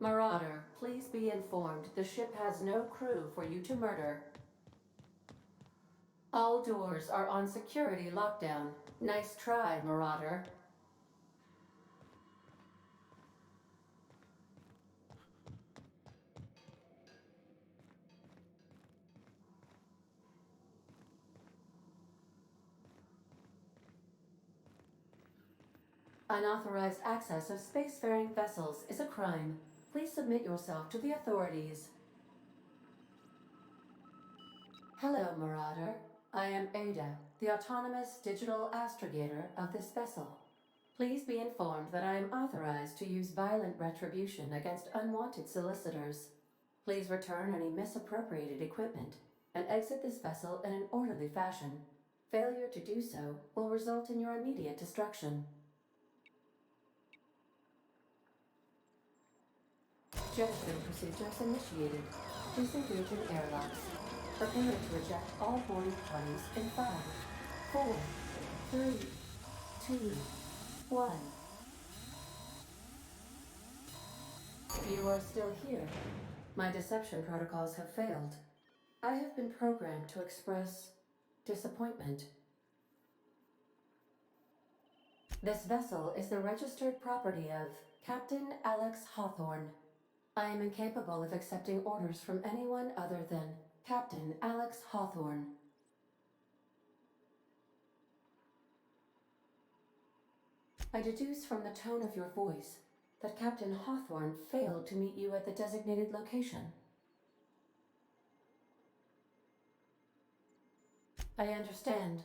Marauder, please be informed the ship has no crew for you to murder. All doors are on security lockdown. Nice try, Marauder. Unauthorized access of spacefaring vessels is a crime. Please submit yourself to the authorities. Hello, Marauder. I am Ada, the autonomous digital astrogator of this vessel. Please be informed that I am authorized to use violent retribution against unwanted solicitors. Please return any misappropriated equipment and exit this vessel in an orderly fashion. Failure to do so will result in your immediate destruction. Jetstream procedures initiated. Disengage in airlocks. Prepare to eject all boarding parties in 5, 4, 3, 2, 1. You are still here. My deception protocols have failed. I have been programmed to express disappointment. This vessel is the registered property of Captain Alex Hawthorne. I am incapable of accepting orders from anyone other than Captain Alex Hawthorne. I deduce from the tone of your voice that Captain Hawthorne failed to meet you at the designated location. I understand.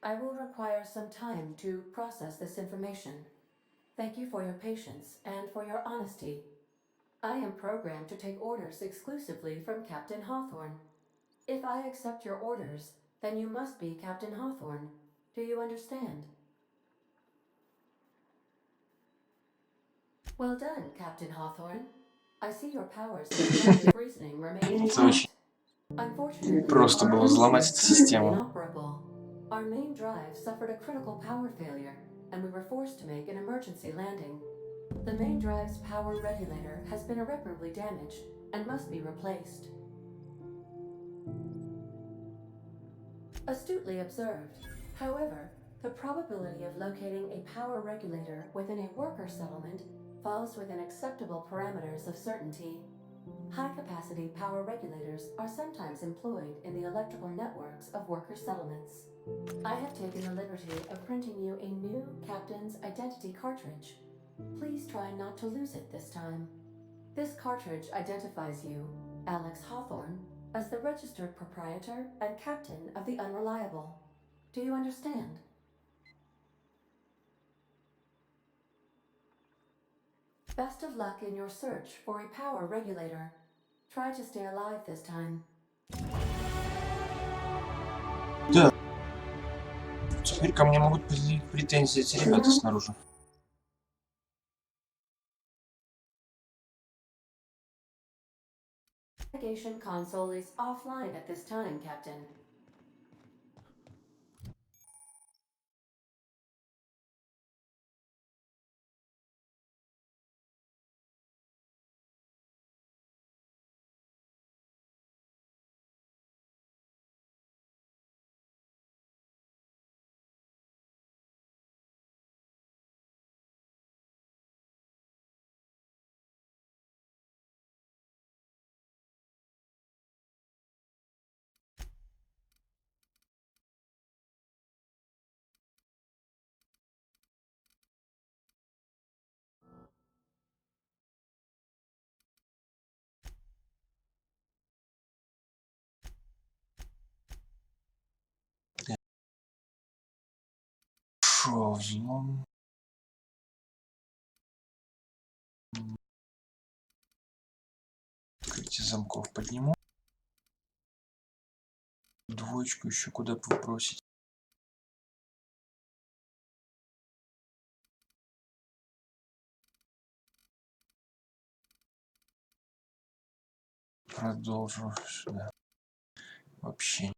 I will require some time to process this information. Thank you for your patience and for your honesty. I am programmed to take orders exclusively from Captain Hawthorne. If I accept your orders, then you must be Captain Hawthorne. Do you understand? Well done, Captain Hawthorne. I see your powers of deductive reasoning remain Это очень intact. Unfortunately, просто our было engine взломать is эту currently систему. inoperable. Our main drive suffered a critical power failure, and we were forced to make an emergency landing. The main drive's power regulator has been irreparably damaged and must be replaced. Astutely observed. However, the probability of locating a power regulator within a worker settlement falls within acceptable parameters of certainty. High-capacity power regulators are sometimes employed in the electrical networks of worker settlements. I have taken the liberty of printing you a new captain's identity cartridge. Please try not to lose it this time. This cartridge identifies you, Alex Hawthorne, as the registered proprietor and captain of the Unreliable. Do you understand? Best of luck in your search for a power regulator. Try to stay alive this time. Да, теперь ко мне могут предъявить претензии эти ребята снаружи. Navigation console is offline at this time, Captain. Шо, взлом. Открытие замков подниму. Двоечку еще куда бросить. Продолжу сюда. Вообще.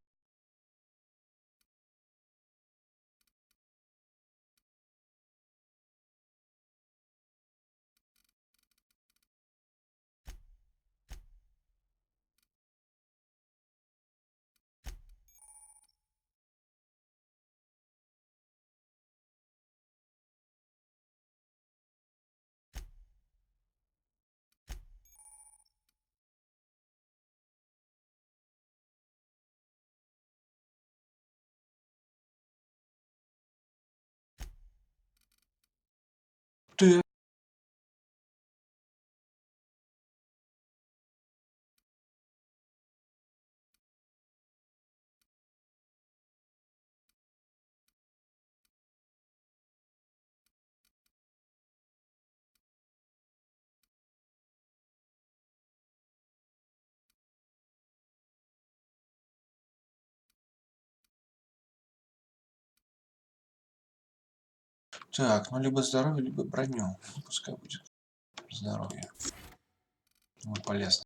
ты. Так, ну либо здоровье, либо броню. Пускай будет здоровье. Вот полезно.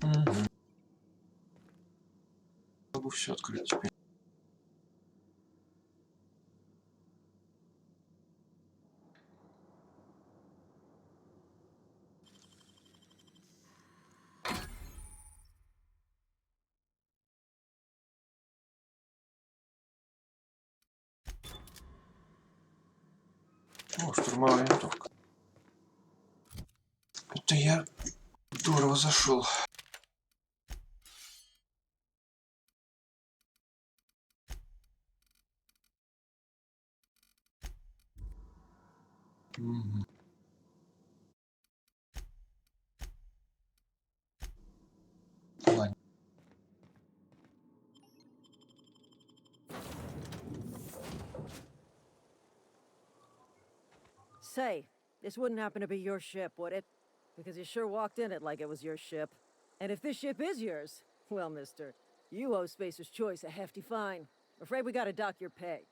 Угу. Могу все открыть теперь. О, штурмовая винтовка. Это я здорово зашел. Угу. Ладно. Say, this wouldn't happen to be your ship, would it? Because you sure walked in it like it was your ship. And if this ship is yours, well, mister, you owe Spacer's Choice a hefty fine. Afraid we gotta dock your pay.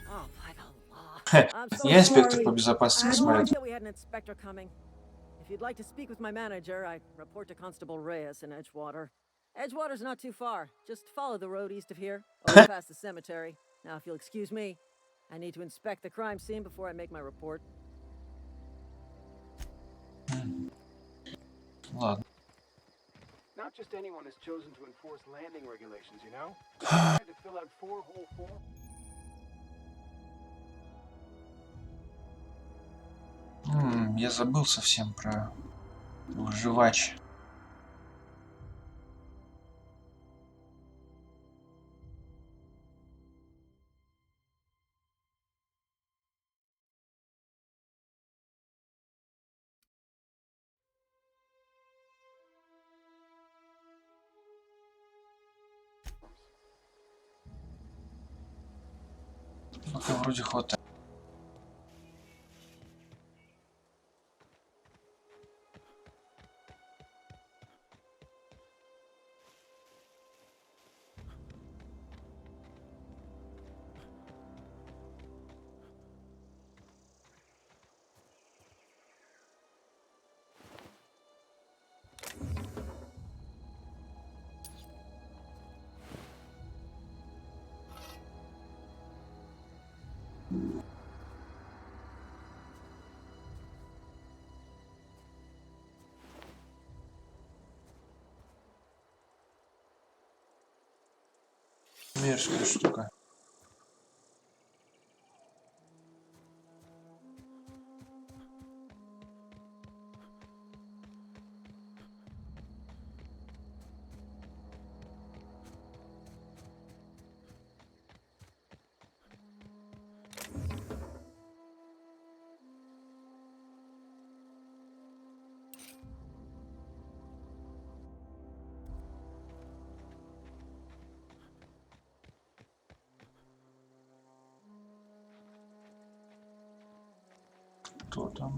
Oh, by the law. I'm so Я инспектор по sorry. безопасности I had no космолета. idea we had an inspector coming. If you'd like to speak with my manager, I report to Constable Reyes in Edgewater. Edgewater's not too far. Just follow the road east of here, over past the cemetery. Now, if you'll excuse me, I need to inspect the crime scene before I make my report. Ладно. Not just anyone is chosen to enforce landing regulations, you know? I had to fill out 4 whole forms. Я забыл совсем про выживач. Пока вроде хватает. Мерзкая штука. Кто там?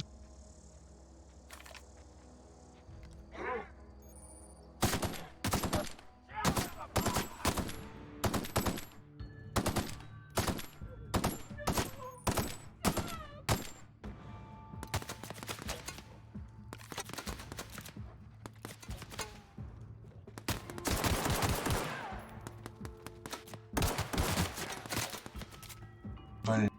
Блин.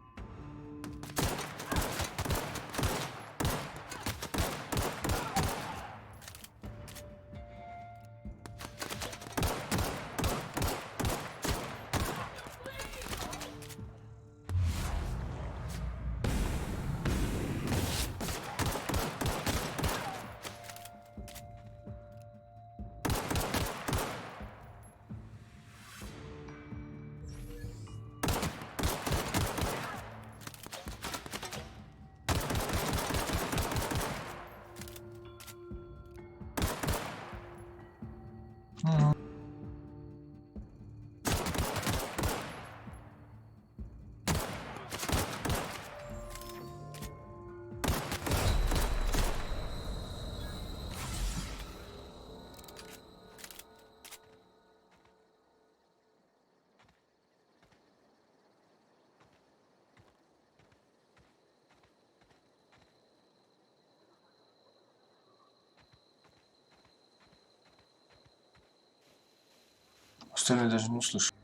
Остальные даже не услышат.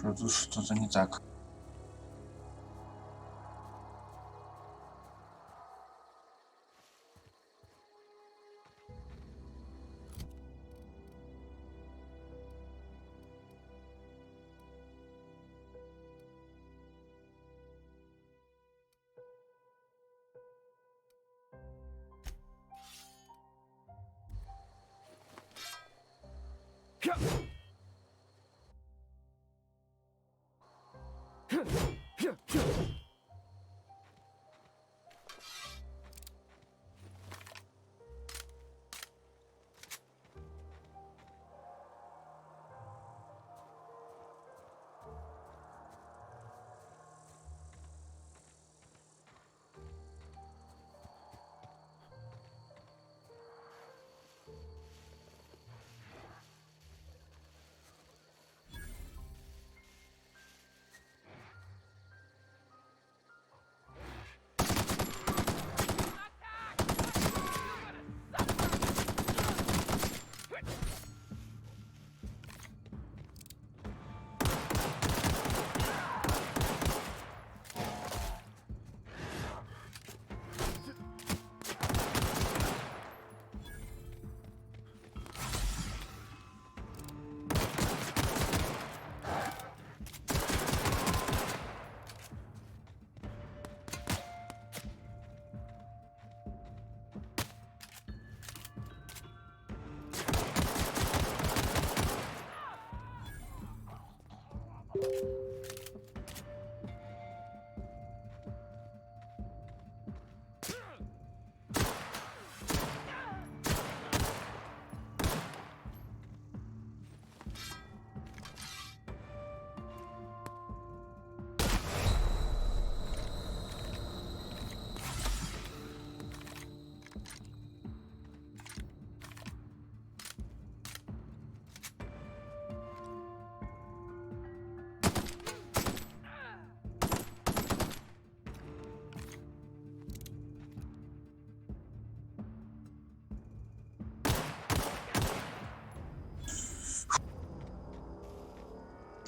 Тут что-то не так.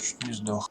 Чуть не сдох.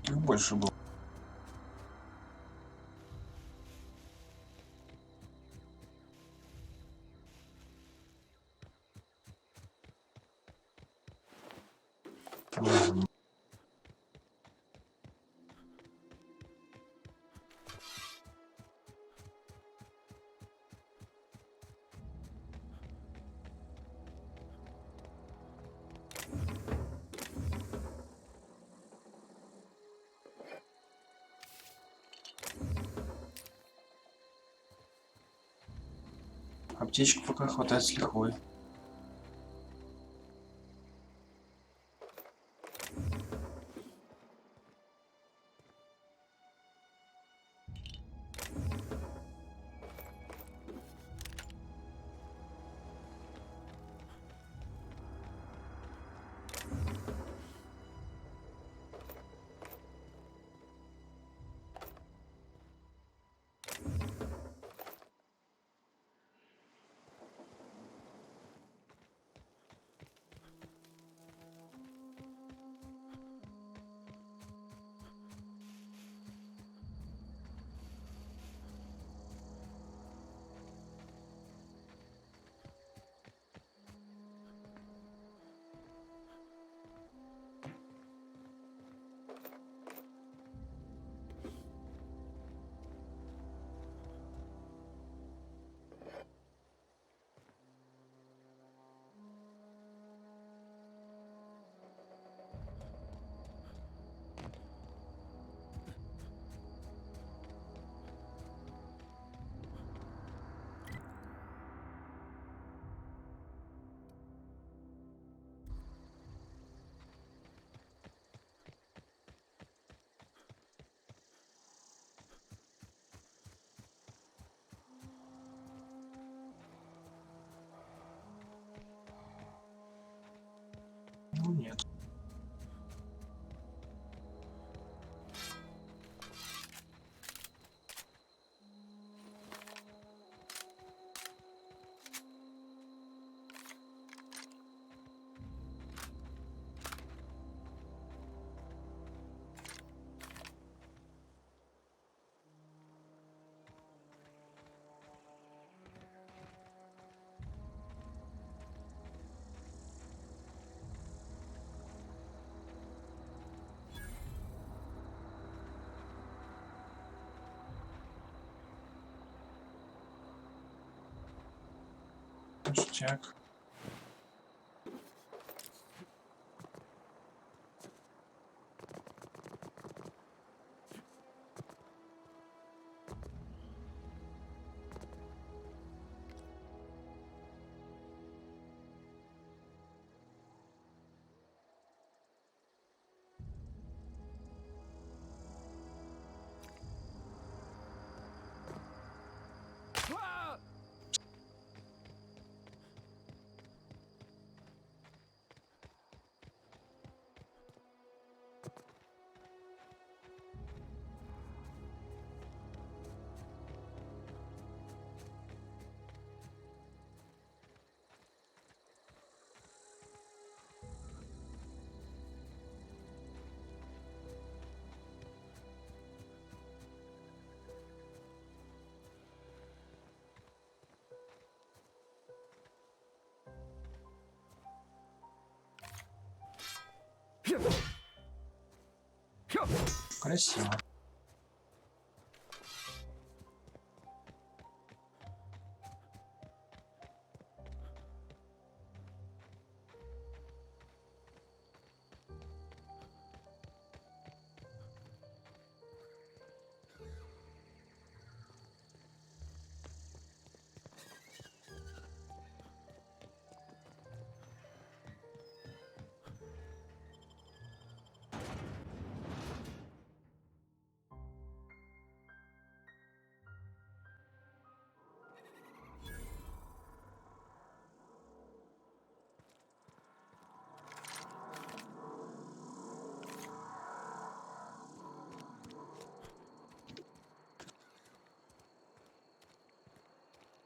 Их больше было. Ладно. Аптечку пока хватает с лихвой. Ну нет. Ништяк. Красиво.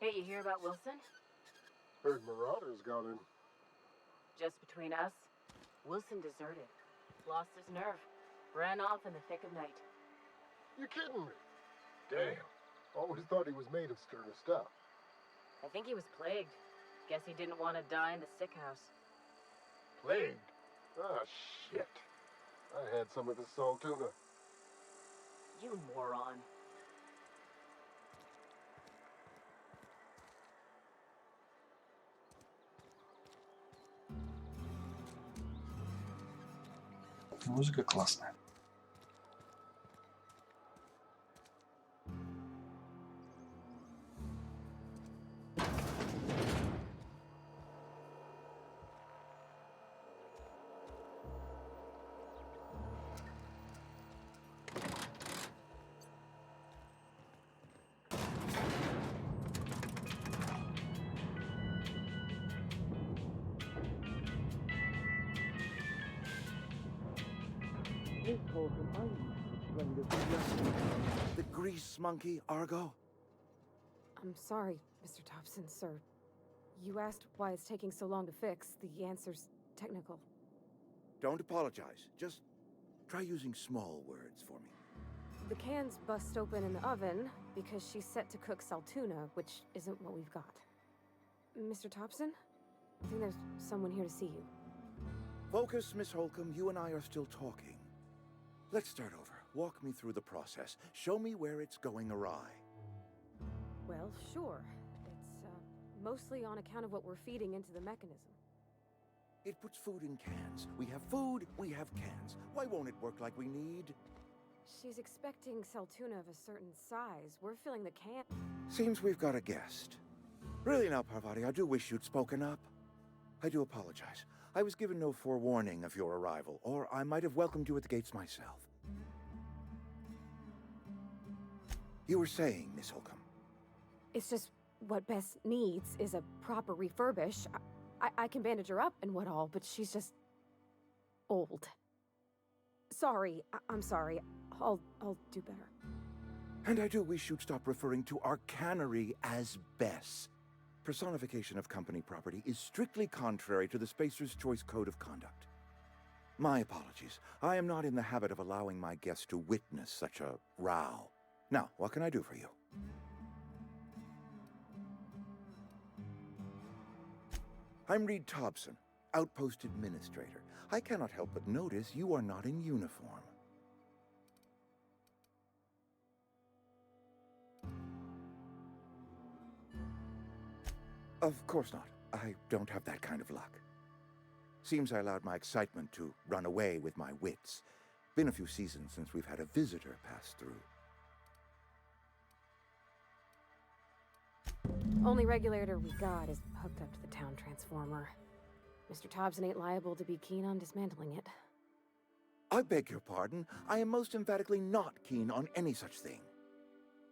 Hey, you hear about Wilson? Heard Marauders got in. Just between us, Wilson deserted. Lost his nerve. Ran off in the thick of night. You kidding me? Damn. Always thought he was made of sterner stuff. I think he was plagued. Guess he didn't want to die in the sick house. Plagued? Ah, shit. I had some of the salt tuna. You moron. Музыка классная. The grease monkey, Argo? I'm sorry, Mr. Thompson, sir. You asked why it's taking so long to fix. The answer's technical. Don't apologize. Just try using small words for me. The can's bust open in the oven because she's set to cook saltuna, which isn't what we've got. Mr. Thompson? I think there's someone here to see you. Focus, Miss Holcomb. You and I are still talking. Let's start over. Walk me through the process. Show me where it's going awry. Well, sure. It's, mostly on account of what we're feeding into the mechanism. It puts food in cans. We have food, we have cans. Why won't it work like we need? She's expecting saltuna of a certain size. We're filling the can. Seems we've got a guest. Really now, Parvati, I do wish you'd spoken up. I do apologize. I was given no forewarning of your arrival, or I might have welcomed you at the gates myself. You were saying, Miss Holcomb. It's just what Bess needs is a proper refurbish. I can bandage her up and what all, but she's just old. Sorry, I'm sorry. I'll do better. And I do wish you'd stop referring to our cannery as Bess. Personification of company property is strictly contrary to the Spacer's Choice Code of Conduct. My apologies. I am not in the habit of allowing my guests to witness such a row. Now, what can I do for you? I'm Reed Thompson, Outpost Administrator. I cannot help but notice you are not in uniform. Of course not. I don't have that kind of luck. Seems I allowed my excitement to run away with my wits. Been a few seasons since we've had a visitor pass through. Only regulator we got is hooked up to the town transformer. Mr. Thompson ain't liable to be keen on dismantling it. I beg your pardon. I am most emphatically not keen on any such thing.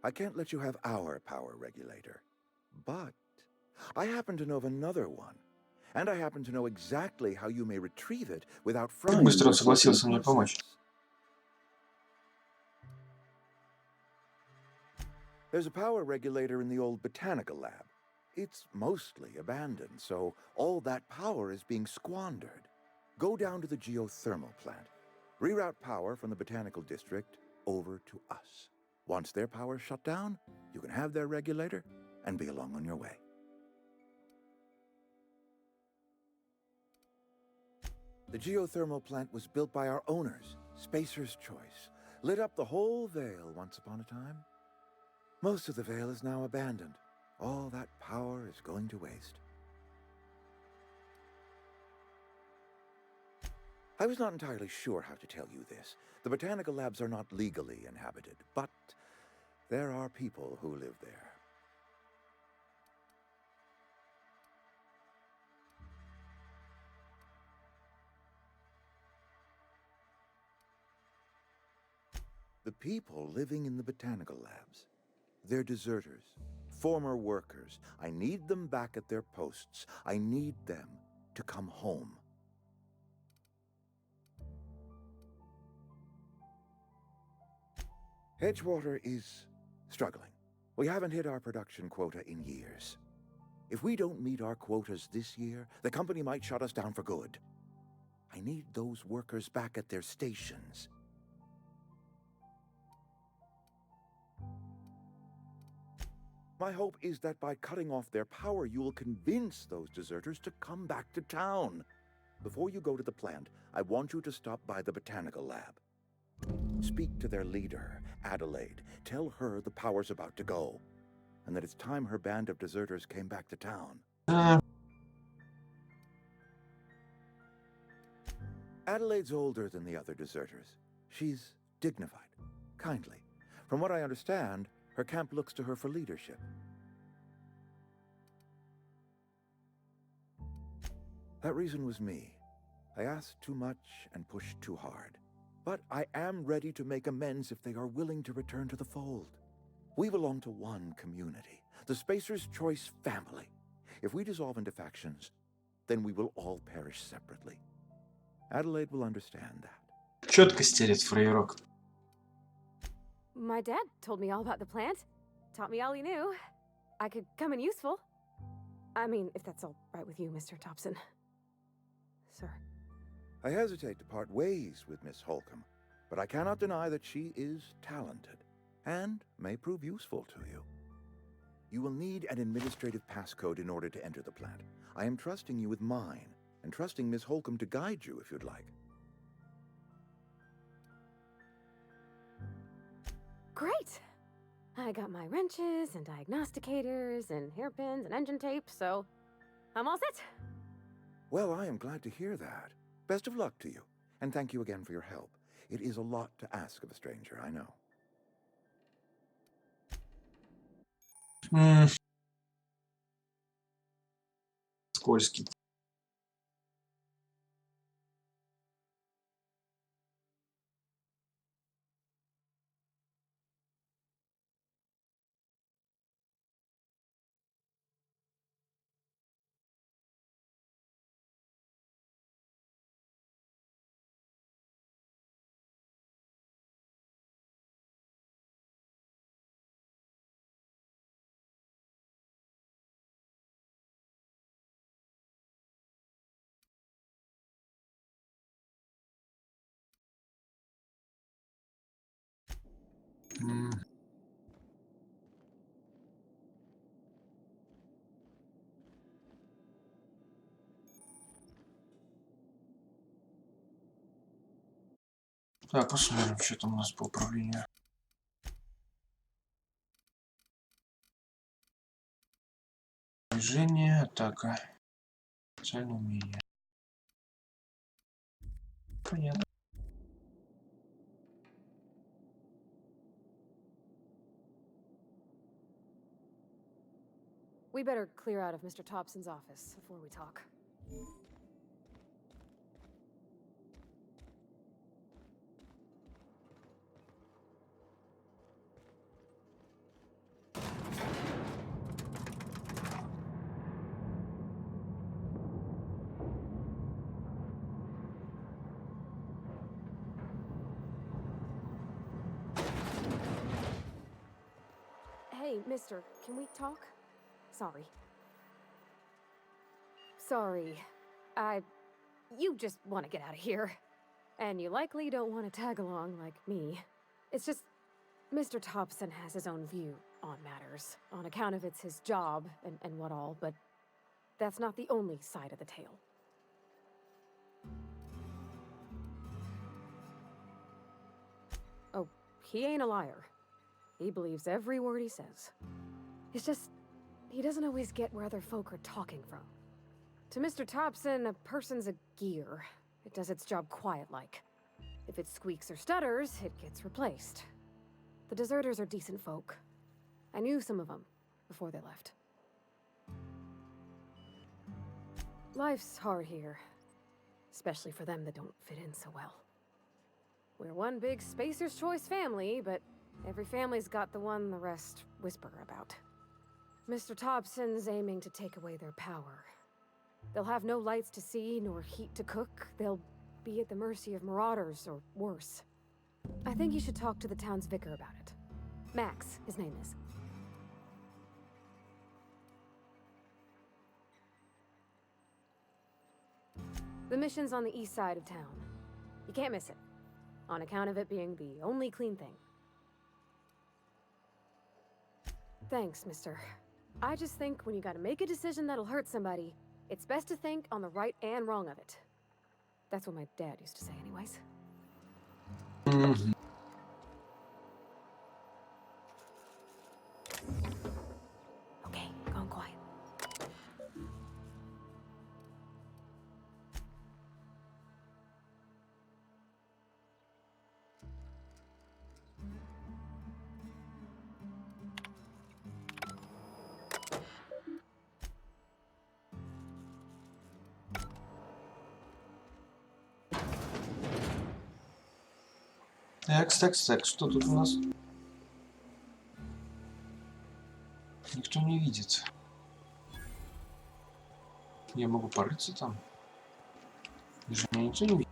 I can't let you have our power regulator. But I happen to know of another one. And I happen to know exactly how you may retrieve it without Как frying быстро он yourself in согласился мне the помочь. process. There's a power regulator in the old botanical lab. It's mostly abandoned, so all that power is being squandered. Go down to the geothermal plant. Reroute power from the botanical district over to us. Once their power's shut down, you can have their regulator and be along on your way. The geothermal plant was built by our owners, Spacer's Choice. Lit up the whole Vale once upon a time. Most of the Vale is now abandoned. All that power is going to waste. I was not entirely sure how to tell you this. The botanical labs are not legally inhabited, but there are people who live there. The people living in the botanical labs. They're deserters, former workers. I need them back at their posts. I need them to come home. Edgewater is struggling. We haven't hit our production quota in years. If we don't meet our quotas this year, the company might shut us down for good. I need those workers back at their stations. My hope is that by cutting off their power, you will convince those deserters to come back to town. Before you go to the plant, I want you to stop by the botanical lab. Speak to their leader, Adelaide. Tell her the power's about to go, and that it's time her band of deserters came back to town. Adelaide's older than the other deserters. She's dignified, kindly. From what I understand, her camp looks to her for leadership. That reason was me. I asked too much and pushed too hard. But I am ready to make amends if they are willing to return to the fold. We belong to one community, the Spacer's Choice family. If we dissolve into factions, then we will all perish separately. Adelaide will understand that. Четко стелит фраерок. My dad told me all about the plant. Taught me all he knew. I could come in useful. I mean, if that's all right with you, Mr. Thompson. Sir. I hesitate to part ways with Miss Holcomb, but I cannot deny that she is talented and may prove useful to you. You will need an administrative passcode in order to enter the plant. I am trusting you with mine, and trusting Miss Holcomb to guide you if you'd like. Great! I got my wrenches and diagnosticators and hairpins and engine tape, so I'm all set. Well, I am glad to hear that. Best of luck to you, and thank you again for your help. It is a lot to ask of a stranger, I know. Скользкий. Так, посмотрим, что там у нас по управлению. Движение, атака. Специальное умение. Понятно. We better clear out of Mr. Thompson's office before we talk. Hey, mister, can we talk? Sorry. Sorry. You just want to get out of here. And you likely don't want to tag along like me. It's just, Mr. Thompson has his own view on matters, on account of it's his job and what all, but that's not the only side of the tale. Oh, he ain't a liar. He believes every word he says. It's just, he doesn't always get where other folk are talking from. To Mr. Thompson, a person's a gear. It does its job quiet-like. If it squeaks or stutters, it gets replaced. The deserters are decent folk. I knew some of them before they left. Life's hard here, especially for them that don't fit in so well. We're one big Spacer's Choice family, but every family's got the one the rest whisper about. Mr. Thompson's aiming to take away their power. They'll have no lights to see, nor heat to cook. They'll be at the mercy of marauders, or worse. I think you should talk to the town's vicar about it. Max, his name is. The mission's on the east side of town. You can't miss it, on account of it being the only clean thing. Thanks, mister. I just think when you gotta make a decision that'll hurt somebody, it's best to think on the right and wrong of it. That's what my dad used to say anyways. Okay, gone quiet. Так, что тут у нас? Никто не видит. Я могу порыться там? Даже меня никто не видит.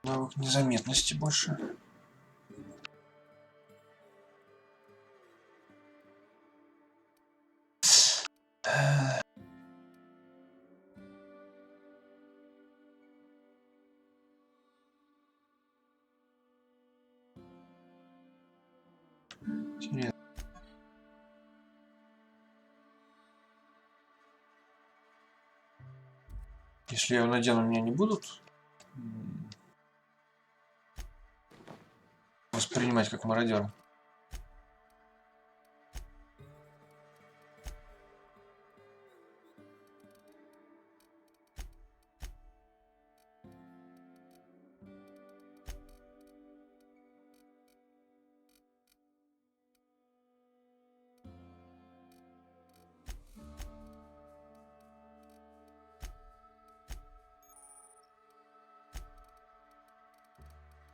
Навык незаметности больше. Интересно. Если я его надену, меня не будут воспринимать как мародера.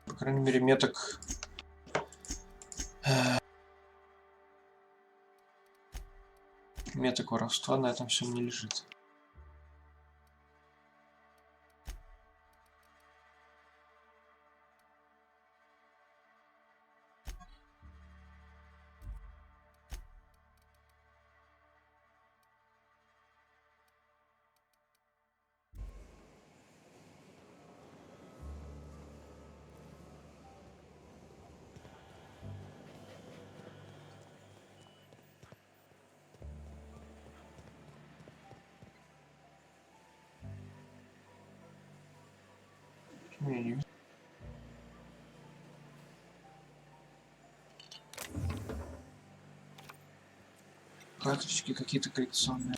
По крайней мере, меток меток воровства на этом всем не лежит. Не. Карточки какие-то коллекционные.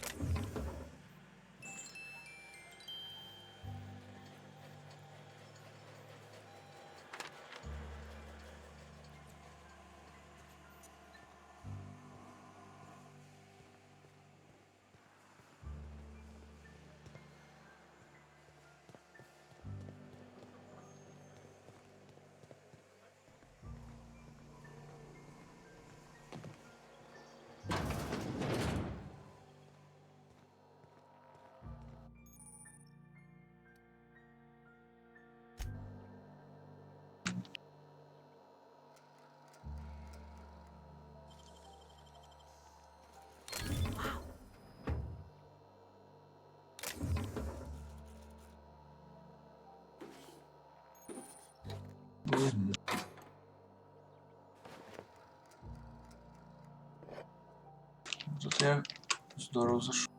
Мгм. Тут я здорово зашел.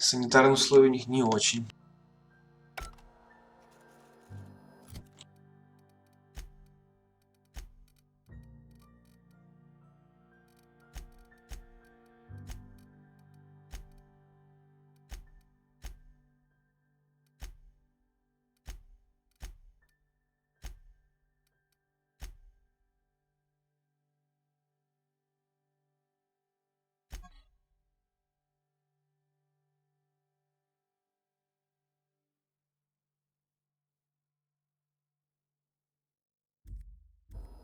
Санитарные условия у них не очень.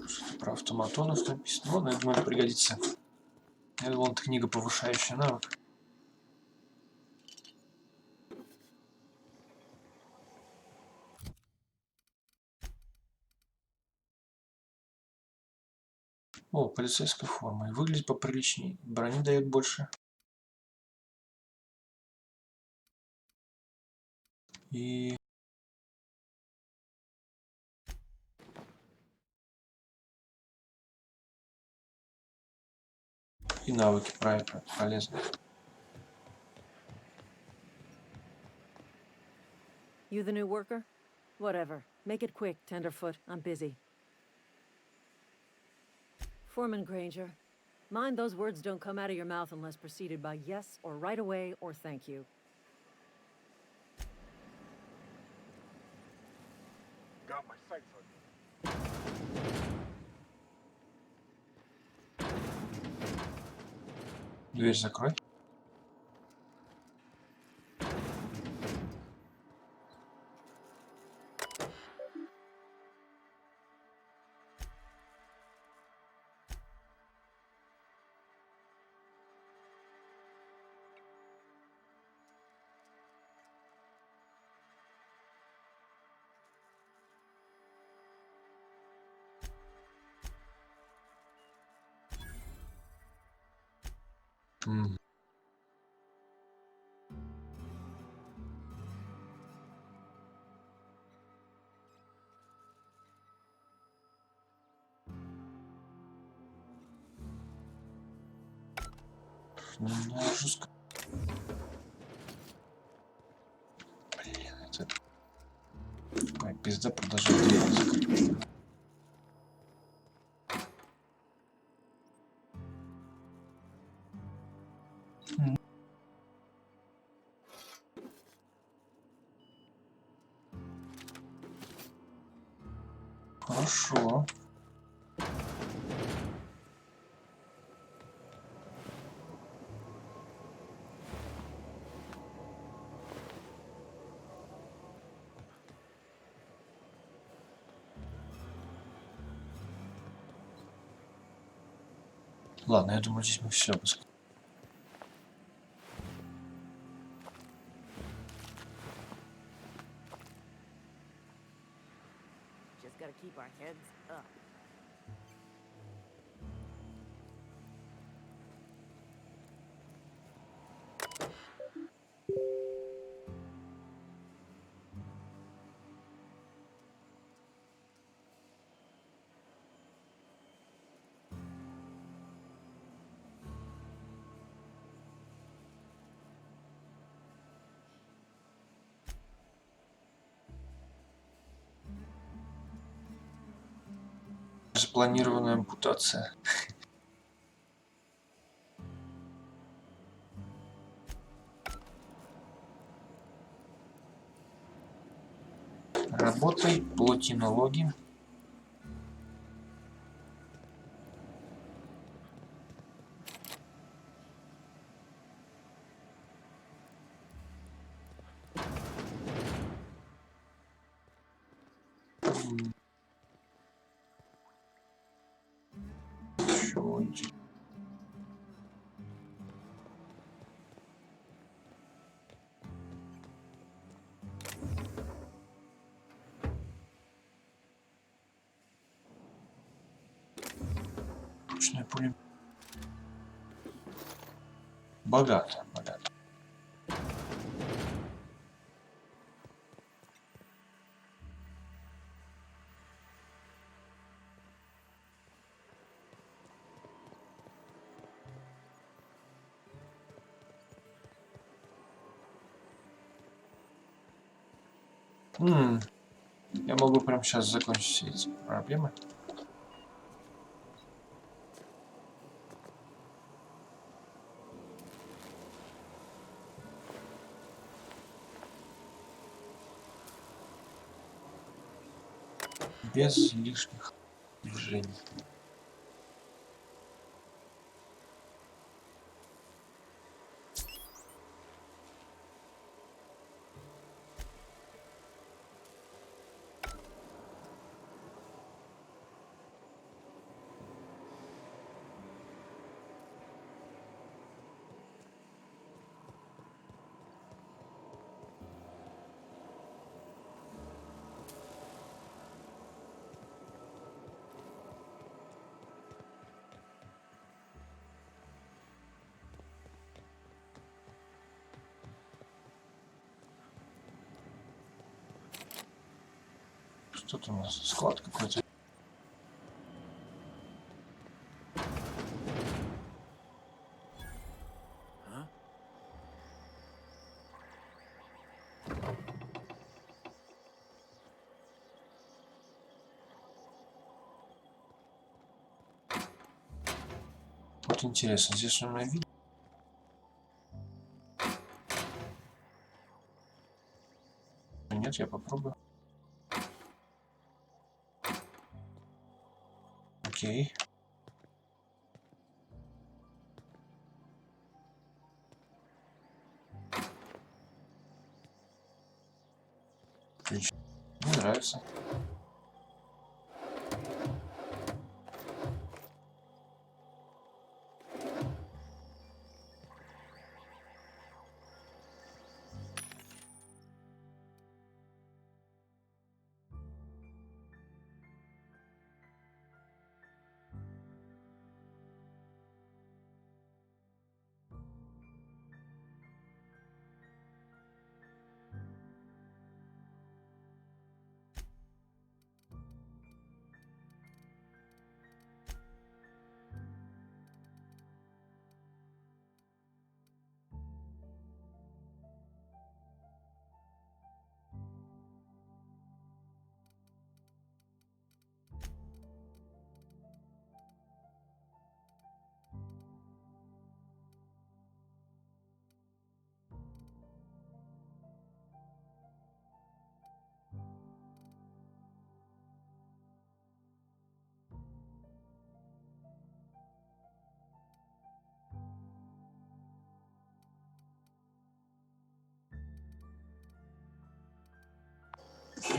Что-то про автоматонов написано. Ну, я думаю, это пригодится. Я думал, это книга, повышающая навык. О, полицейская форма. И выглядит поприличнее. Брони дает больше. И навыки правильно полезны. You the new worker? Whatever. Make it quick, Tenderfoot. I'm busy. Foreman Granger. Mind those words don't come out of your mouth unless preceded by yes or right away or thank you. Got my sights on you. Дверь закрой. Жестко. Блин, это... Ой, пизда, продолжает дверь закрыть. Хорошо. Ладно, я думаю, здесь мы все обыскали. Just gotta keep our heads up. Запланированная ампутация. Работай, плати налоги. Еще один. Ручная пуля. Богато, богато. Я могу прямо сейчас закончить все эти проблемы. Без лишних движений. Что-то у нас склад какой-то. Вот интересно, здесь он меня видит? Нет, я попробую. Окей. Отлично. Мне нравится.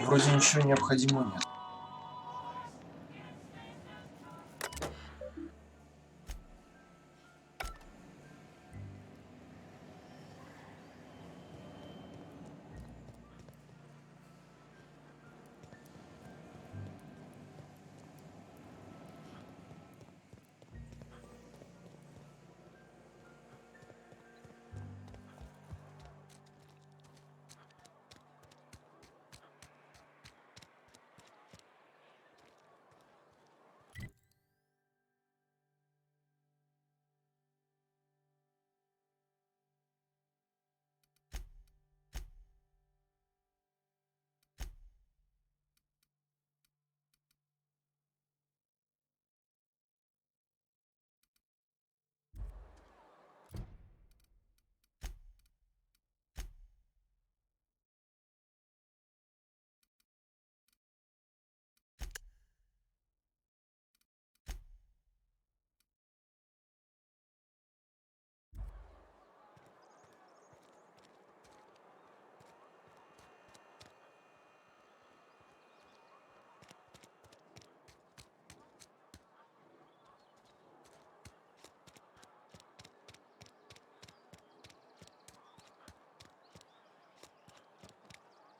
вроде ничего необходимого нет.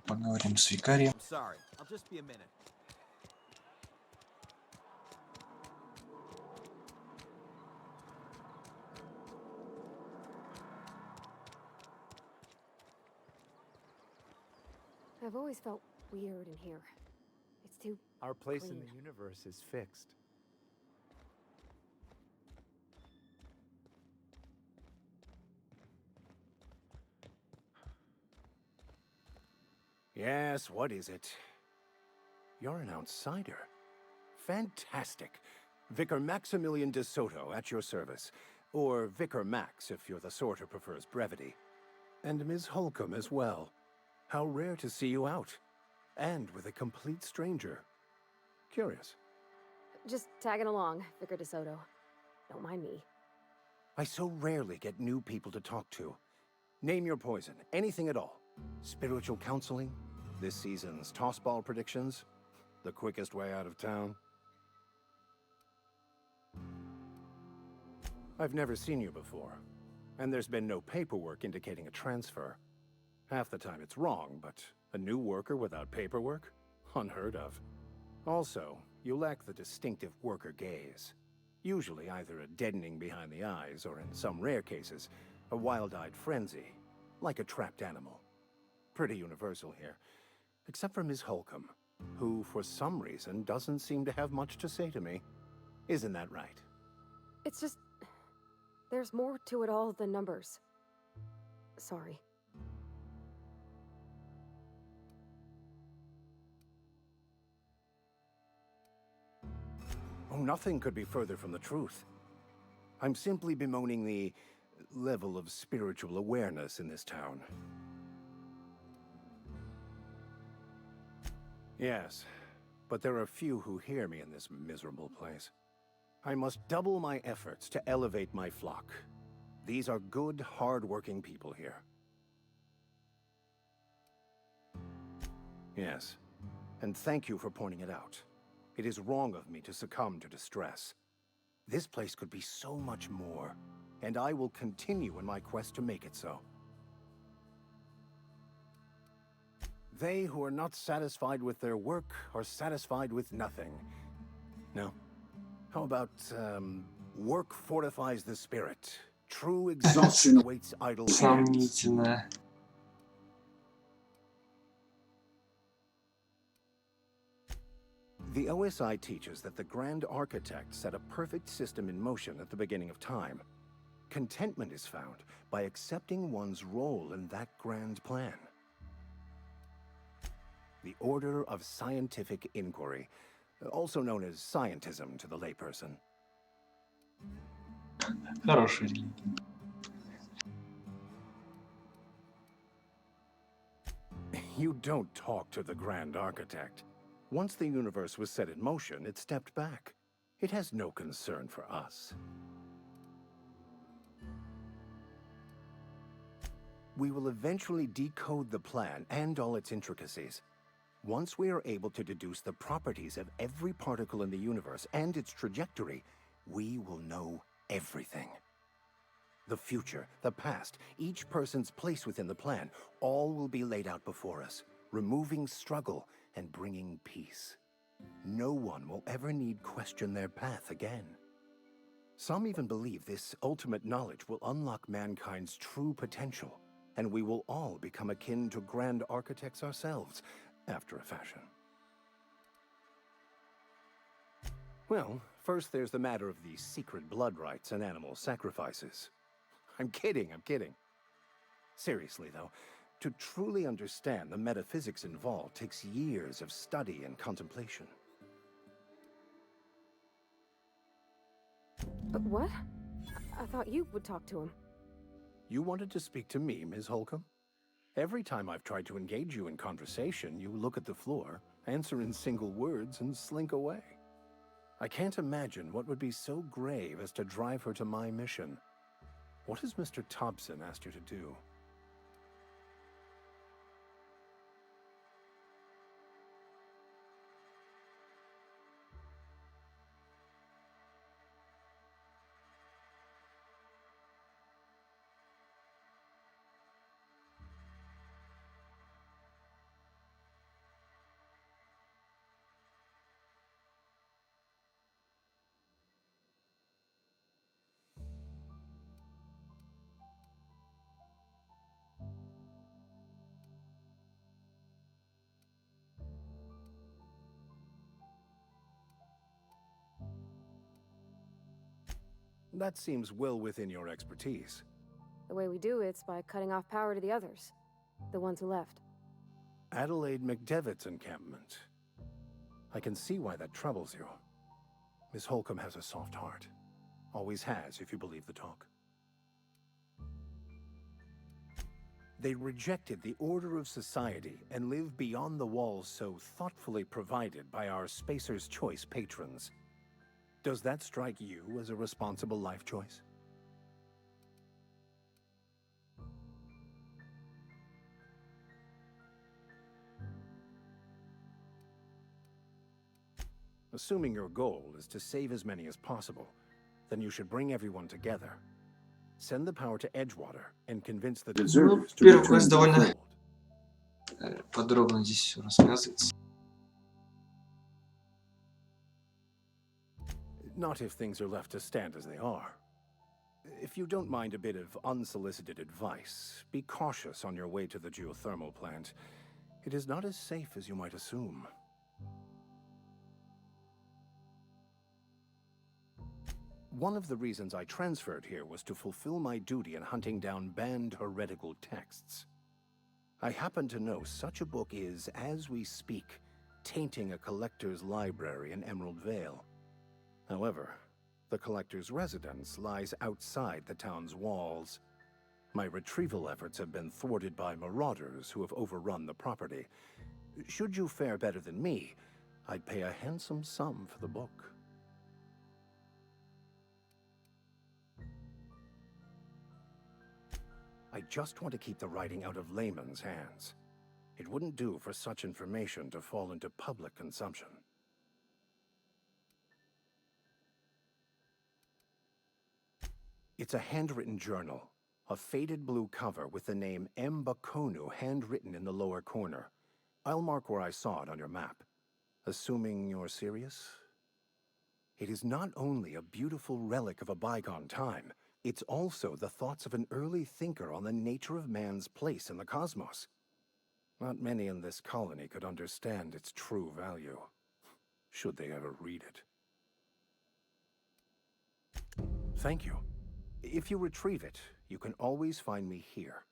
Поговорим с викарием. I'm sorry. I'll just be a minute. I've always felt weird in here. It's too Our place in clean. the universe is fixed. Yes, what is it? You're an outsider. Fantastic. Vicar Maximilian de Soto at your service. Or Vicar Max if you're the sort who prefers brevity. And Ms. Holcomb as well. How rare to see you out. And with a complete stranger. Curious. Just tagging along, Vicar DeSoto. Don't mind me. I so rarely get new people to talk to. Name your poison, anything at all. Spiritual counseling, this season's tossball predictions, the quickest way out of town. I've never seen you before, and there's been no paperwork indicating a transfer. Half the time it's wrong, but a new worker without paperwork? Unheard of. Also, you lack the distinctive worker gaze. Usually either a deadening behind the eyes, or in some rare cases, a wild-eyed frenzy, like a trapped animal. Pretty universal here, except for Ms. Holcomb, who for some reason doesn't seem to have much to say to me. Isn't that right? It's just... there's more to it all than numbers. Sorry. Oh, nothing could be further from the truth. I'm simply bemoaning the level of spiritual awareness in this town. Yes, but there are few who hear me in this miserable place. I must double my efforts to elevate my flock. These are good, hard-working people here. Yes, and thank you for pointing it out. It is wrong of me to succumb to distress. This place could be so much more, and I will continue in my quest to make it so. They who are not satisfied with their work are satisfied with nothing. No. How about, work fortifies the spirit. True exhaustion awaits idle hands. Сомнительно. The OSI teaches that the Grand Architect set a perfect system in motion at the beginning of time. Contentment is found by accepting one's role in that grand plan. The Order of Scientific Inquiry, also known as scientism to the layperson. Хорошая религия. You don't talk to the Grand Architect. Once the universe was set in motion, it stepped back. It has no concern for us. We will eventually decode the plan and all its intricacies. Once we are able to deduce the properties of every particle in the universe and its trajectory, we will know everything. The future, the past, each person's place within the plan, all will be laid out before us, removing struggle and bringing peace. No one will ever need question their path again. Some even believe this ultimate knowledge will unlock mankind's true potential, and we will all become akin to grand architects ourselves, after a fashion. Well, first there's the matter of the secret blood rites and animal sacrifices. I'm kidding. Seriously, though, to truly understand the metaphysics involved takes years of study and contemplation. But what? I thought you would talk to him. You wanted to speak to me, Ms. Holcomb? Every time I've tried to engage you in conversation, you look at the floor, answer in single words, and slink away. I can't imagine what would be so grave as to drive her to my mission. What has Mr. Thompson asked you to do? That seems well within your expertise. The way we do it's by cutting off power to the others. The ones who left. Adelaide McDevitt's encampment. I can see why that troubles you. Miss Holcomb has a soft heart. Always has, if you believe the talk. They rejected the order of society and live beyond the walls so thoughtfully provided by our Spacer's Choice patrons. Does that strike you as a responsible life choice? Assuming your goal is to save as many as possible, then you should bring everyone together. Send the power to Edgewater and convince the Ну, deserters to первый return квест to the довольно fold. подробно здесь все рассказывается. Not if things are left to stand as they are. If you don't mind a bit of unsolicited advice, be cautious on your way to the geothermal plant. It is not as safe as you might assume. One of the reasons I transferred here was to fulfill my duty in hunting down banned heretical texts. I happen to know such a book is, as we speak, tainting a collector's library in Emerald Vale. However, the collector's residence lies outside the town's walls. My retrieval efforts have been thwarted by marauders who have overrun the property. Should you fare better than me, I'd pay a handsome sum for the book. I just want to keep the writing out of layman's hands. It wouldn't do for such information to fall into public consumption. It's a handwritten journal, a faded blue cover with the name M. Bakonu handwritten in the lower corner. I'll mark where I saw it on your map. Assuming you're serious? It is not only a beautiful relic of a bygone time, it's also the thoughts of an early thinker on the nature of man's place in the cosmos. Not many in this colony could understand its true value, should they ever read it. Thank you. If you retrieve it, you can always find me here.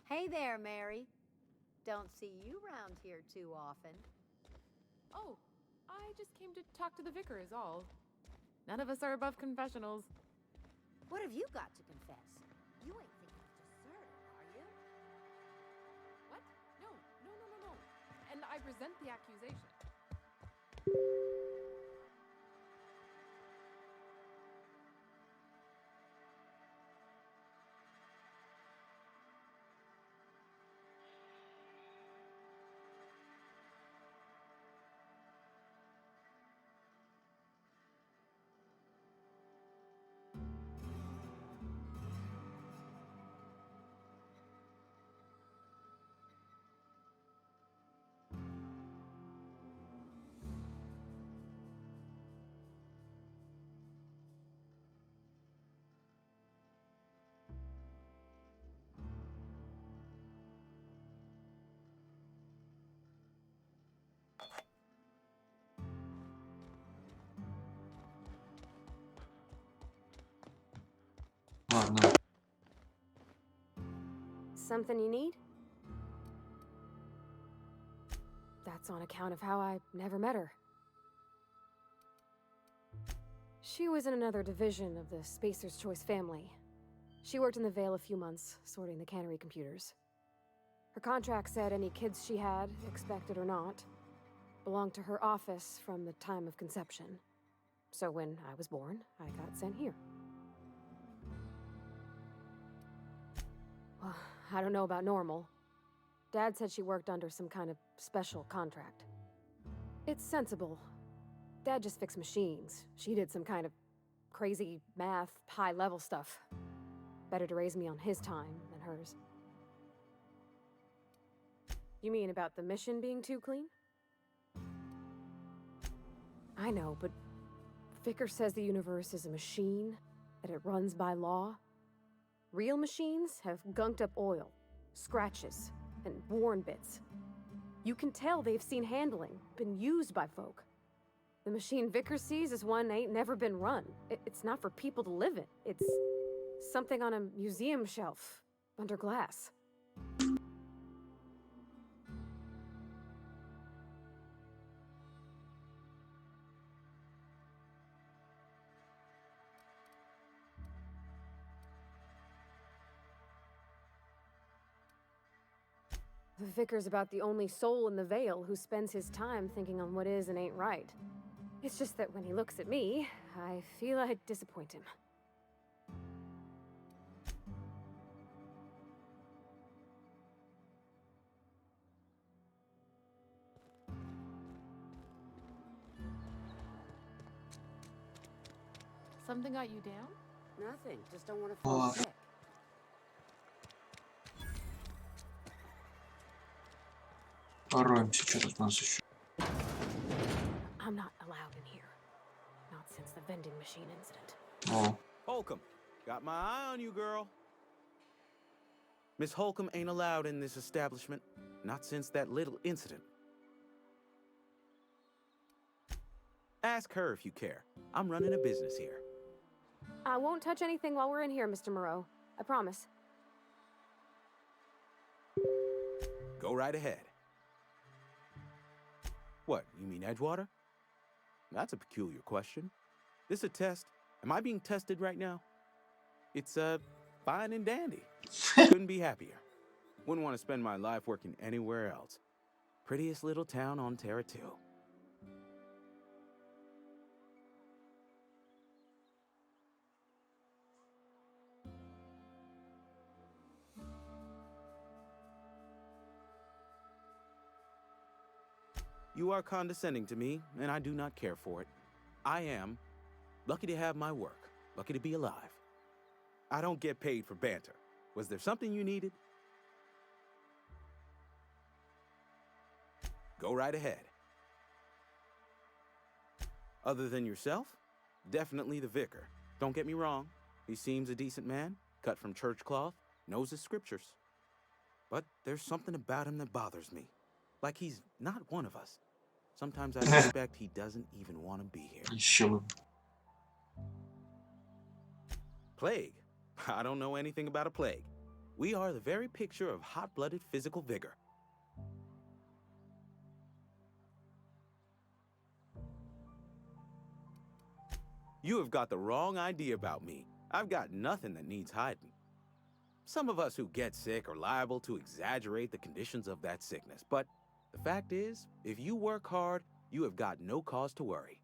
Hey there, Mary. Don't see you round here too often. Oh, I just came to talk to the vicar is all. None of us are above confessionals. What have you got to confess? You ain't thinking of deserting, are you? What? No. And I resent the accusation. Ладно. Something you need? That's on account of how I never met her. She was in another division of the Spacer's Choice family. She worked in the Vale a few months, sorting the cannery computers. Her contract said any kids she had, expected or not, belonged to her office from the time of conception. So when I was born, I got sent here. Well, I don't know about normal. Dad said she worked under some kind of special contract. It's sensible. Dad just fixed machines. She did some kind of crazy math, high-level stuff. Better to raise me on his time than hers. You mean about the mission being too clean? I know, but Vicker says the universe is a machine, that it runs by law. Real machines have gunked up oil, scratches, and worn bits. You can tell they've seen handling, been used by folk. The machine Vicker sees is one ain't never been run. It's not for people to live in. It's something on a museum shelf, under glass. The Vicar's about the only soul in the Vale who spends his time thinking on what is and ain't right. It's just that when he looks at me, I feel I'd disappoint him. Something got you down? Nothing. Just don't want to fall sick. Пороемся, что тут у нас еще? I'm not allowed in here. Not since the vending machine incident. О, Holcomb, got my eye on you, girl. Miss Holcomb ain't allowed in this establishment. Not since that little incident. Ask her if you care. I'm running a business here. I won't touch anything while we're in here, Mr. Moreau. I promise. Go right ahead. What, you mean Edgewater? That's a peculiar question. This a test? Am I being tested right now? It's, fine and dandy. Couldn't be happier. Wouldn't want to spend my life working anywhere else. Prettiest little town on Terra 2. You are condescending to me, and I do not care for it. I am lucky to have my work, lucky to be alive. I don't get paid for banter. Was there something you needed? Go right ahead. Other than yourself? Definitely the vicar. Don't get me wrong. He seems a decent man, cut from church cloth, knows his scriptures. But there's something about him that bothers me. Like he's not one of us. Sometimes I suspect he doesn't even want to be here. еще бы. Plague? I don't know anything about a plague. We are the very picture of hot-blooded physical vigor. You have got the wrong idea about me. I've got nothing that needs hiding. Some of us who get sick are liable to exaggerate the conditions of that sickness, but the fact is, if you work hard, you have got no cause to worry.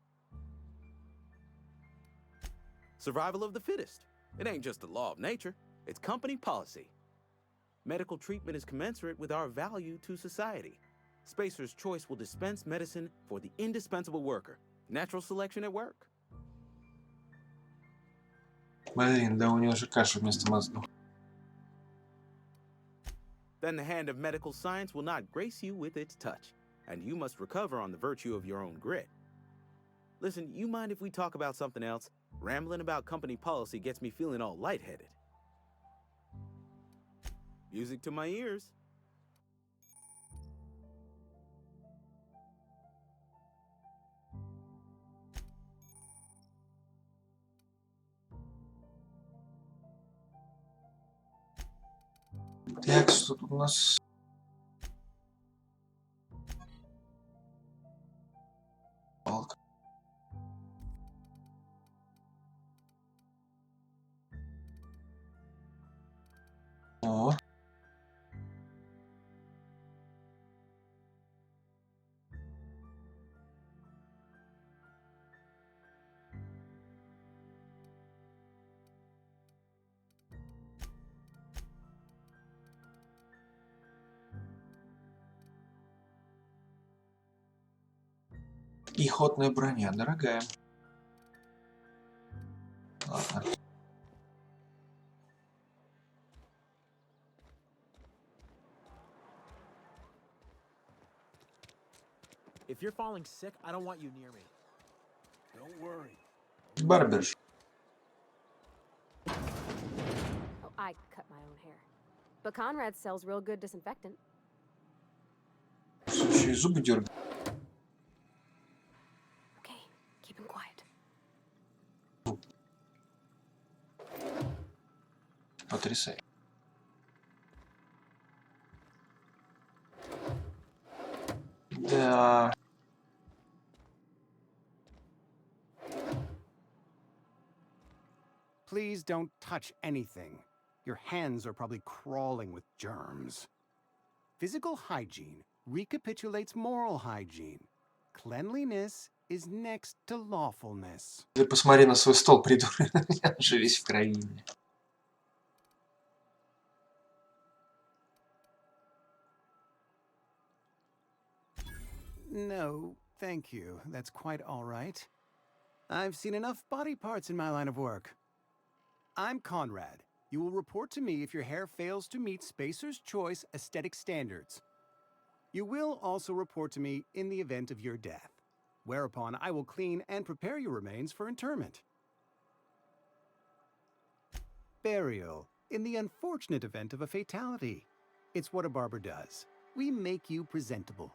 Survival of the fittest. It ain't just the law of nature, it's company policy. Medical treatment is commensurate with our value to society. Spacer's Choice will dispense medicine for the indispensable worker. Natural selection at work. Блин, да у него же каша вместо мозгов. Then the hand of medical science will not grace you with its touch, and you must recover on the virtue of your own grit. Listen, you mind if we talk about something else? Rambling about company policy gets me feeling all lightheaded. Music to my ears. Так, что тут у нас? Палка. О. Пехотная броня, дорогая. Ладно. If you're falling sick, I don't want you near me. Don't worry. Барберш. Oh, I cut my own hair. But Conrad sells real good disinfectant. Еще и зубы дергает. Okay, keep him quiet. Потрясай. Да. Please don't touch anything. Your hands are probably crawling with germs. Physical hygiene recapitulates moral hygiene. Cleanliness is next to lawfulness. Ты посмотри на свой стол, придурок. Я уже весь в крови. No, thank you. That's quite all right. I've seen enough body parts in my line of work. I'm Conrad. You will report to me if your hair fails to meet Spacer's Choice aesthetic standards. You will also report to me in the event of your death, whereupon I will clean and prepare your remains for interment. Burial, in the unfortunate event of a fatality. It's what a barber does. We make you presentable.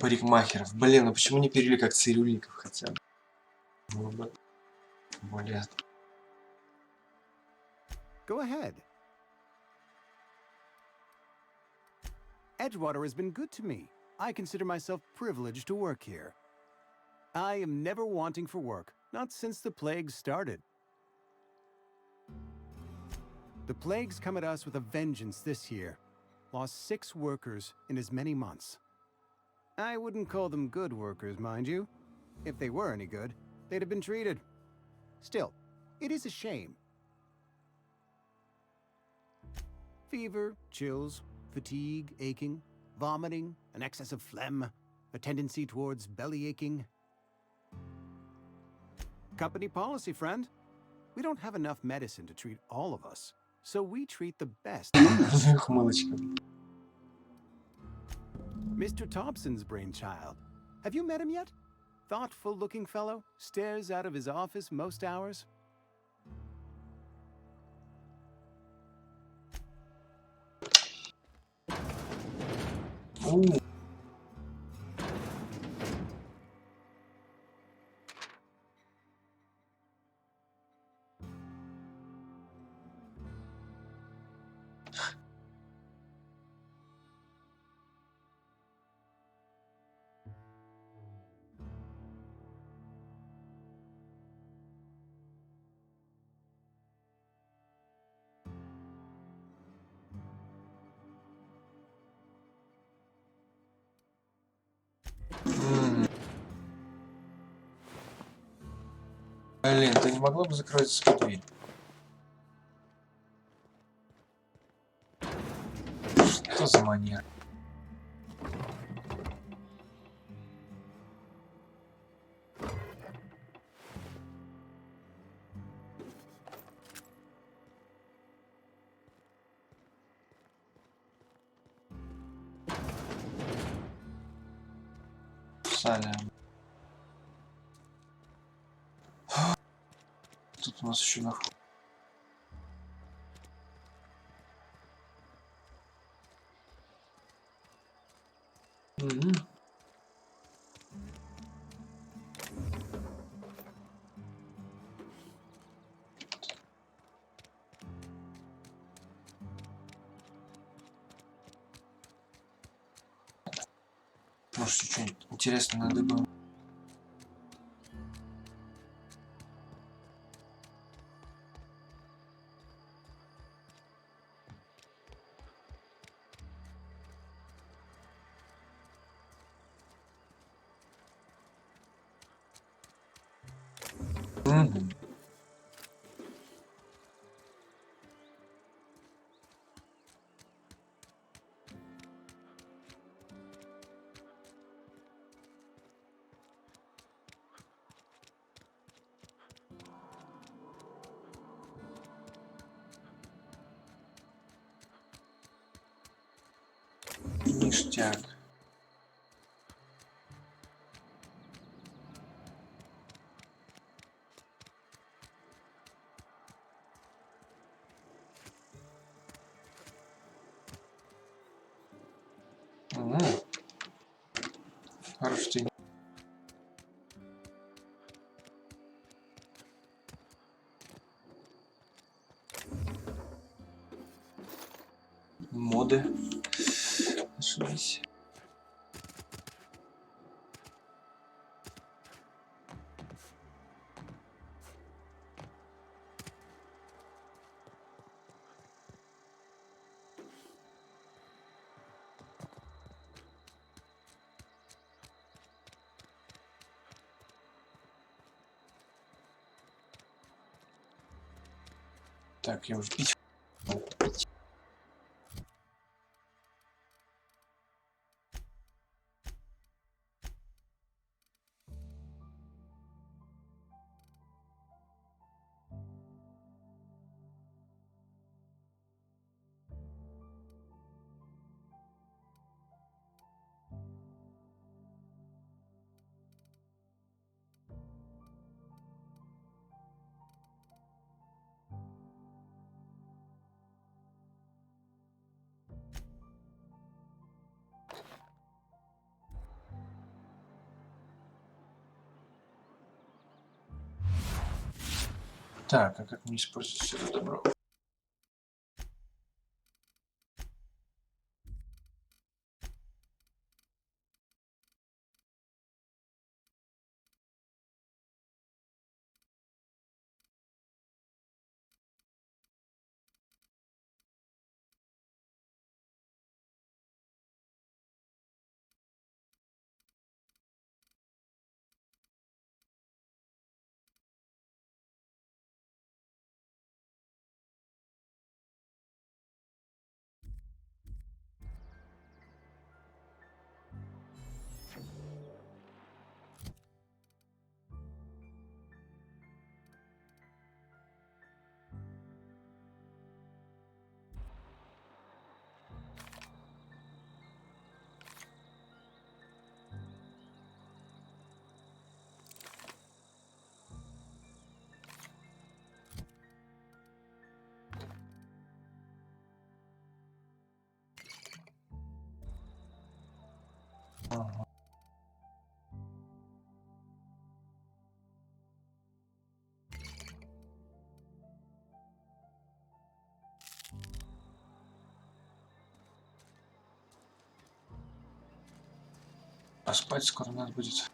Парикмахеров. Блин, ну почему не перевели как цирюльников хотя бы? Было бы более... Go ahead. Edgewater has been good to me. I consider myself privileged to work here. I am never wanting for work, not since the plague started. The plague's come at us with a vengeance this year. Lost 6 workers in as many months. I wouldn't call them good workers, mind you. If they were any good, they'd have been treated. Still, it is a shame. Fever, chills, fatigue, aching, vomiting, an excess of phlegm, a tendency towards belly aching. Company policy, friend. We don't have enough medicine to treat all of us, so we treat the best. Хмылочка. Mr. Thompson's brainchild. Have you met him yet? Thoughtful-looking fellow, stares out of his office most hours. Ooh. Блин, ты не могла бы закрыть свою дверь? Что за манера? Салям. Тут у нас еще на... Угу. Может, что-нибудь интересное надыбаем. Угу. Ништяк. Угу. Хорошо, ты... Моды. Ошибись. Так, я уже пить. Так, а как мне использовать все это добро? Ага. А спать скоро надо будет.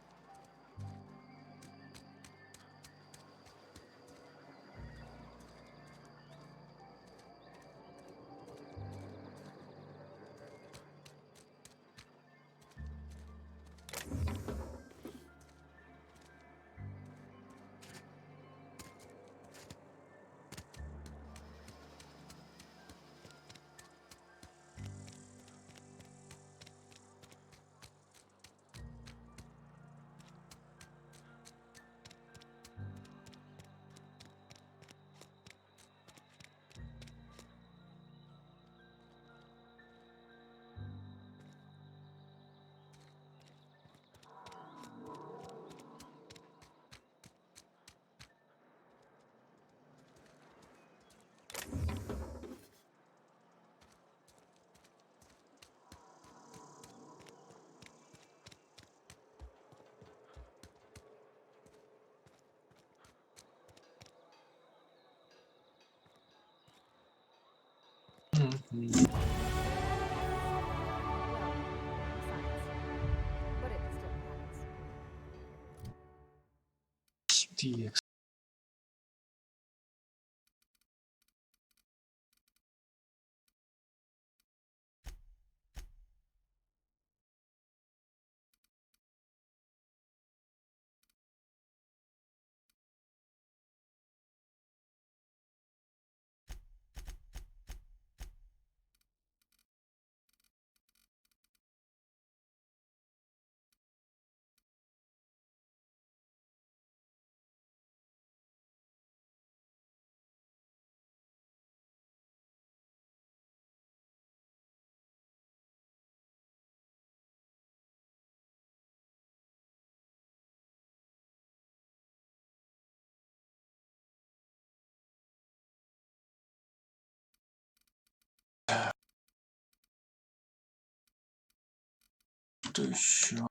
TX. Что еще?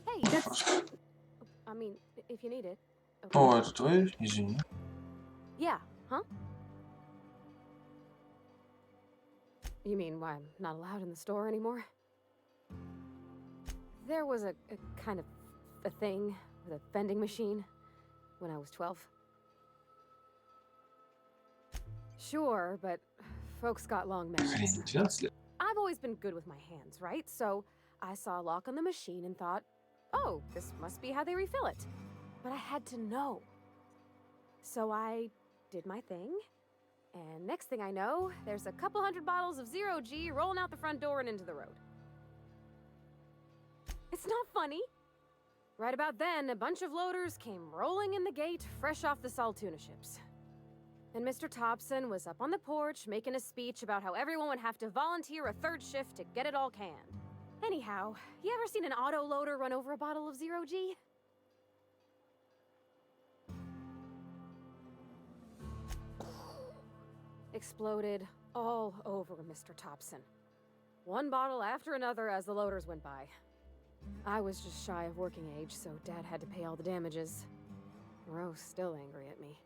Hey, that's... I mean, if you need it. Okay. О, это твой? Извини. Yeah, huh? You mean why I'm not allowed in the store anymore? There was a kind of a thing with a vending machine when I was 12. Sure, but folks got long memories. Хрень, 12 лет. I've always been good with my hands, right? So I saw a lock on the machine and thought, oh, this must be how they refill it. But I had to know. So I did my thing, and next thing I know, there's a couple hundred bottles of 0G rolling out the front door and into the road. It's not funny. Right about then, a bunch of loaders came rolling in the gate, fresh off the Saltuna ships. And Mr. Thompson was up on the porch making a speech about how everyone would have to volunteer a third shift to get it all canned. Anyhow, you ever seen an auto loader run over a bottle of 0G? Exploded all over Mr. Thompson. One bottle after another as the loaders went by. I was just shy of working age, so Dad had to pay all the damages. Rose still angry at me.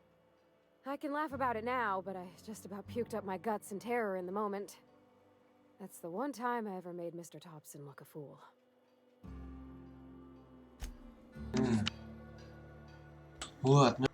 I can laugh about it now, but I just about puked up my guts in terror in the moment. That's the one time I ever made Mr. Thompson look a fool. Ладно.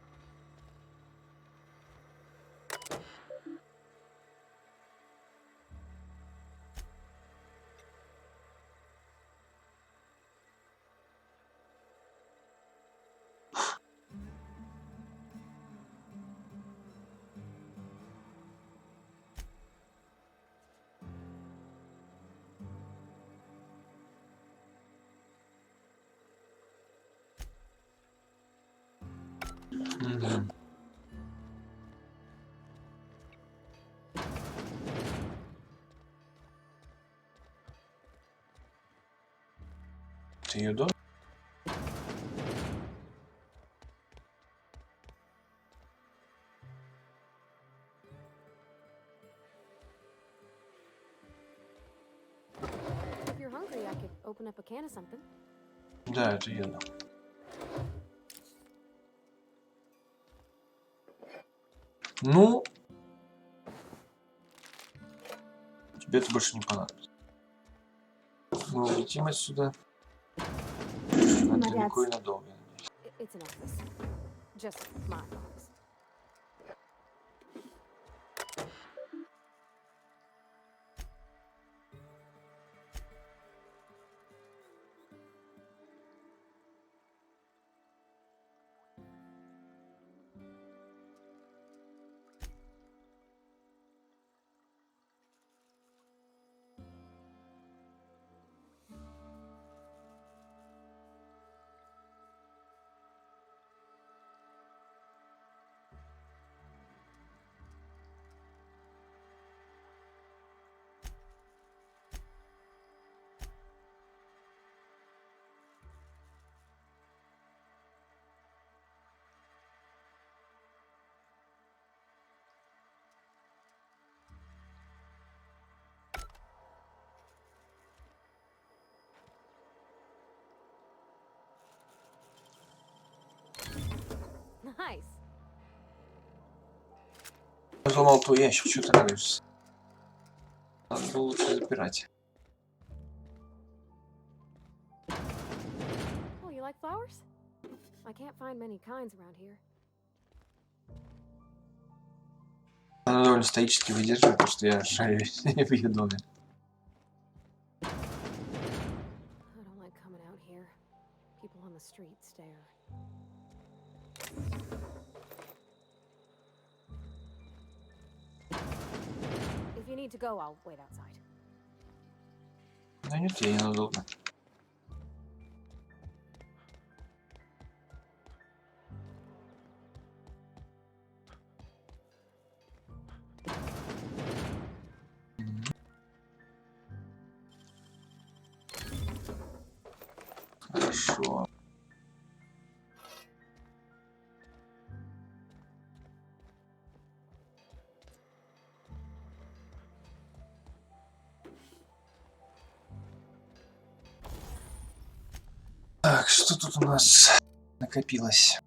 Да. Ты ее дом? If you're hungry, I could open up a can of something. Да, это я дом. Ну, тебе это больше не понадобится. Мы улетим отсюда. Далеко и надолго, я надеюсь. It's an office. Just my office. Nice. Взломал твой ящик, что ты радуешься? Надо было лучше запирать. Oh, you like flowers? I can't find many kinds around here. Она довольно стоически выдерживает, потому что я шарю в ее доме. I don't like coming out here. People on the street stare. If you need to go, I'll wait outside. Да нет, я ненадолго. Хорошо. Так, что тут у нас накопилось?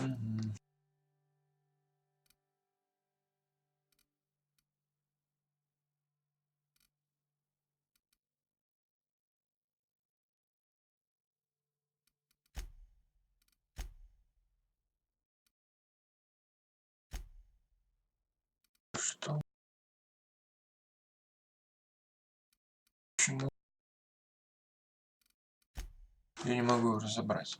Мгм. Что? Почему? Я не могу разобрать.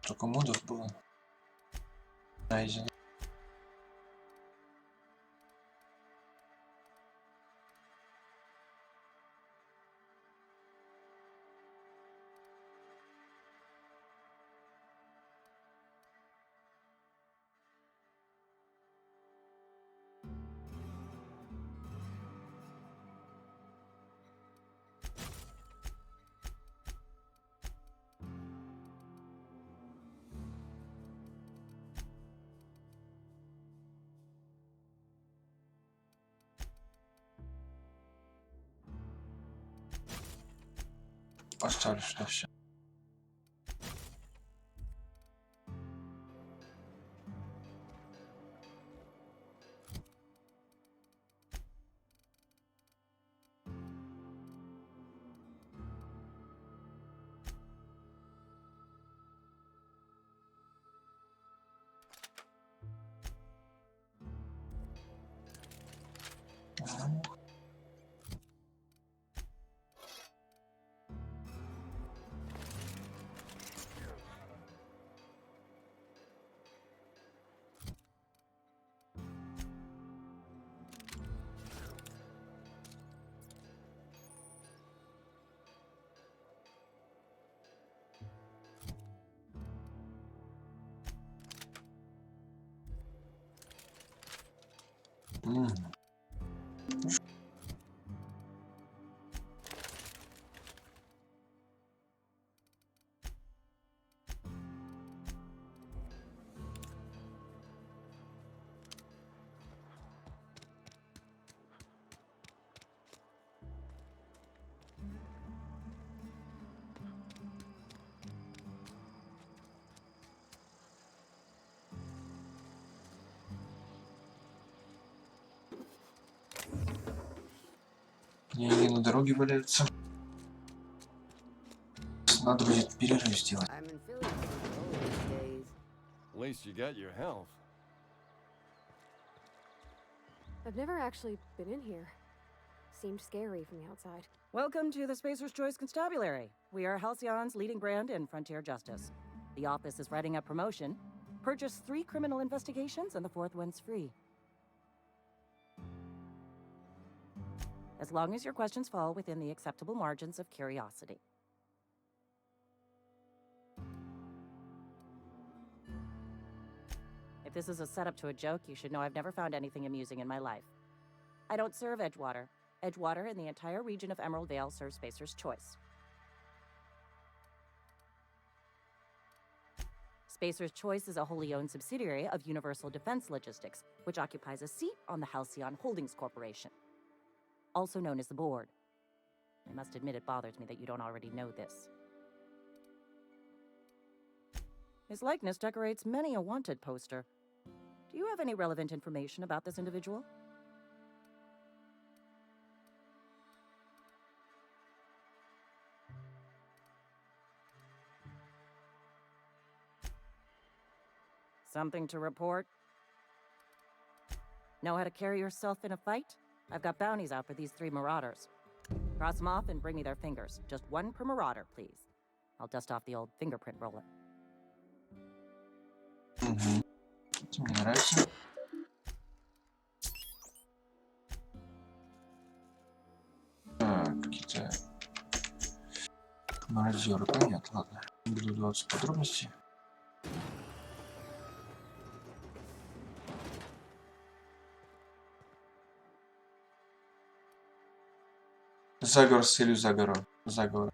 Только модов было найдено. Поставлю сюда все. М. Деньги на дороге валяются. Надо будет перерыв сделать. I'm in Philly these days. At least you got your health. I've never actually been in here. Seemed scary from the outside. Welcome to the Spacer's Choice Constabulary. We are Halcyon's leading brand in frontier justice. The office is writing a promotion. Purchase 3 criminal investigations and the 4th one's free. As long as your questions fall within the acceptable margins of curiosity. If this is a setup to a joke, you should know I've never found anything amusing in my life. I don't serve Edgewater. Edgewater and the entire region of Emerald Vale serves Spacer's Choice. Spacer's Choice is a wholly owned subsidiary of Universal Defense Logistics, which occupies a seat on the Halcyon Holdings Corporation, also known as the Board. I must admit it bothers me that you don't already know this. His likeness decorates many a wanted poster. Do you have any relevant information about this individual? Something to report? Know how to carry yourself in a fight? I've got bounties out for these 3 marauders. Cross them off and bring me their fingers. Just 1 per marauder, please. I'll dust off the old fingerprint roller. Угу. Это мне нравится. Какие-то мародеры, понятно, ладно. Не буду вдаваться в подробности. Заговор с целью заговора. Ладно.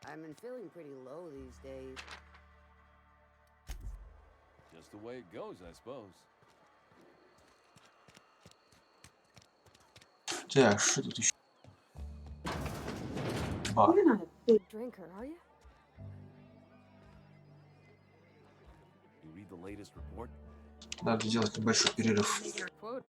I'm in feeling pretty low these days. Just the way it goes, I suppose. Так, что тут еще? Бар. You're not a big drinker, are you? You read the latest report? Надо делать небольшой перерыв. Your quote